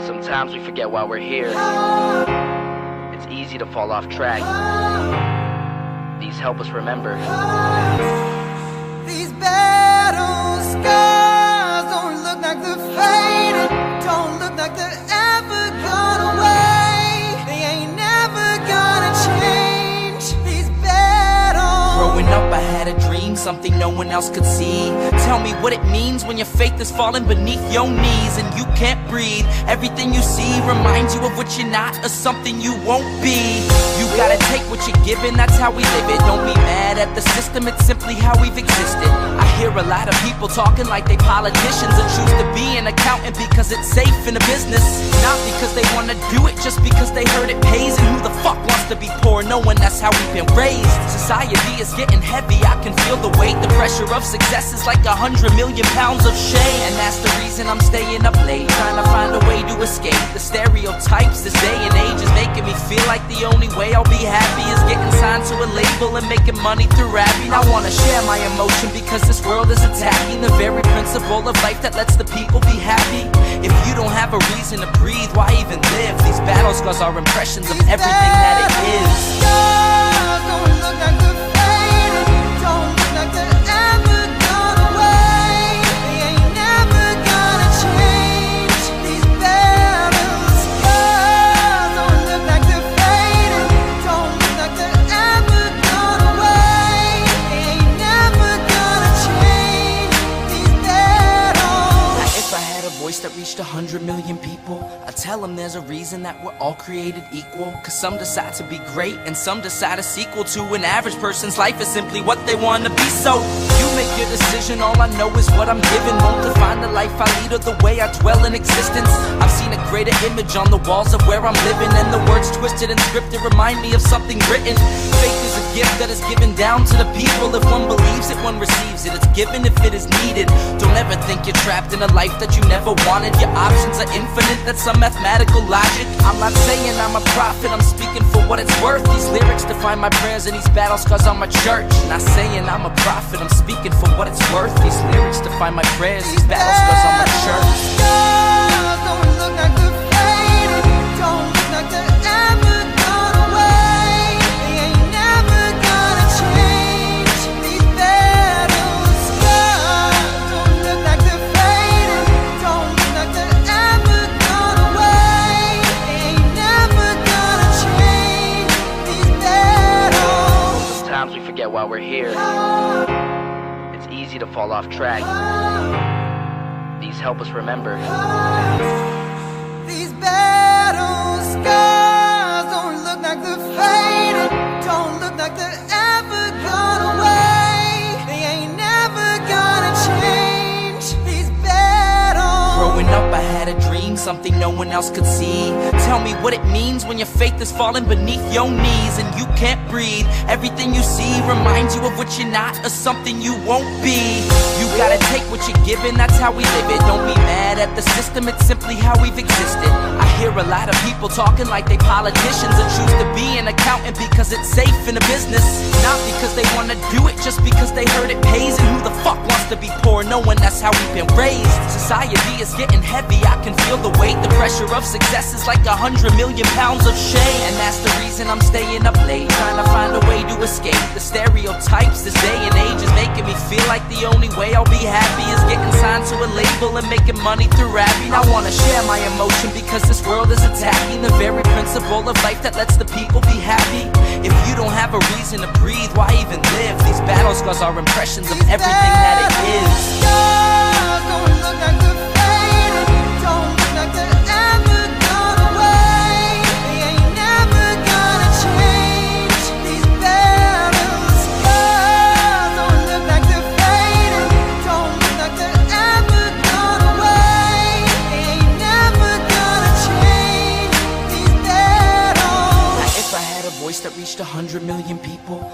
Sometimes we forget why we're here. It's easy to fall off track. These help us remember. These battle scars don't look like they're faded, don't look like they're ever gone away. They ain't never gonna change. These battles. Growing up I had a dream, something no one else could see. Tell me what it means when your faith is falling beneath your knees and you can't breathe. Everything you see reminds you of what you're not or something you won't be. You gotta take what you're given, that's how we live it. Don't be mad at the system, it's simply how we've existed. I hear a lot of people talking like they politicians and choose to be an accountant because it's safe in a business. Not because they wanna do it, just because they heard it pays. And who the fuck wants to be poor knowing that's how we've been raised? Society is getting heavy, I can feel the weight. The pressure of success is like 100 million pounds of shame. And that's the reason I'm staying up late, trying to find a way to escape the stereotypes this day and age is making me feel like the only way I'll be happy is getting signed to a label and making money through rapping. I wanna share my emotion because this world is attacking the very principle of life that lets the people be happy. If you don't have a reason to breathe, why even live? These battle scars are impressions of everything that it is. Don't look like they're faded, don't look like they're ever gone away. They ain't never gonna change. These battle scars don't look like they're faded, don't look like they're ever gone away. They ain't never gonna change. These battles. Now if I had a voice that reached 100 million people, I'd tell them there's a reason that we're all created equal. Cause some decide to be great and some decide a sequel to an average person's life is simply what they want to be. So you make your decision, all I know is what I'm given. Won't define the life I lead or the way I dwell in existence. I've seen a greater image on the walls of where I'm living, and the words twisted and scripted remind me of something written. Faith is a gift that is given down to the people. If one believes it, one receives it. It's given if it is needed. Don't ever think you're trapped in a life that you never wanted. Your options are infinite, that's some mathematical logic. I'm not saying I'm a prophet, I'm speaking for what it's worth. These lyrics define my prayers and these battle scars on my church. Not saying I'm a prophet, I'm speaking for what it's worth. These lyrics define my prayers, these battle scars on my church. Don't look like they're faded, don't look like they're ever gone away. They ain't never gonna change. These battle scars don't look like they're faded, don't look like they're ever gone away. They ain't never gonna change. These battles. Sometimes we forget why we're here. It's easy to fall off track. These help us remember. These battle scars don't look like they're faded, don't look like they're ever gone away. They ain't never gonna change. These battles. Growing up I had a dream, something no one else could see. Tell me what it means when your faith is falling beneath your knees and you can't breathe. Everything you see reminds you of what you're not or something you won't be. You gotta take what you're given, that's how we live it. Don't be mad at the system, it's simply how we've existed. I hear a lot of people talking like they politicians and choose to be an accountant because it's safe in a business. Not because they wanna do it, just because they heard it pays. And who the fuck wants to be poor knowing that's how we've been raised? Society is getting heavy, I can feel the weight. The pressure of success is like 100 million pounds of shame. And that's the reason I'm staying up late, trying to find a way to escape the stereotypes this day and age is making me feel like the only way I'll be happy is getting signed to a label and making money through rapping. I wanna share my emotion because this world is attacking the very principle of life that lets the people be happy. If you don't have a reason to breathe, why even live? These battle scars are impressions of everything that it is. Don't look like they're faded, don't look like they're ever gone away. They ain't never gonna change. These battle scars don't look like they're faded, don't look like they're ever gone away. They ain't never gonna change. These battles. Now if I had a voice that reached 100 million people,